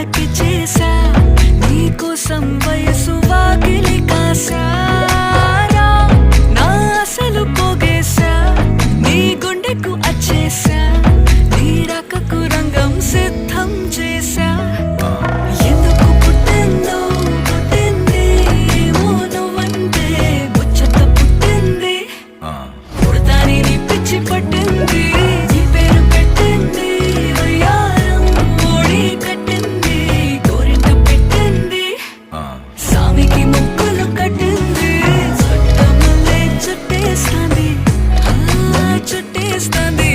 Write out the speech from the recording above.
వాళ్ళకి చేసా నీకోసం వయసు వాకిలి కాసారా నా అసలు పోగేశా నీ గుండెకు అచ్చేసా నీ రాకకు రంగం సిద్ధం చేసా ఎందుకు పుట్టిందో పుట్టింది ఏమో నువ్వంటే ముచ్చట పుట్టింది పుడతాని నీ పిచ్చి పట్టింది నీ పేరు పెట్టింది వయ్యారం ఓడి కట్టింది గోరింట పెట్టింది సామికి ముక్కులు కట్టింది చుట్టమల్లే చుట్టేస్తాంది చుట్టేస్తాంది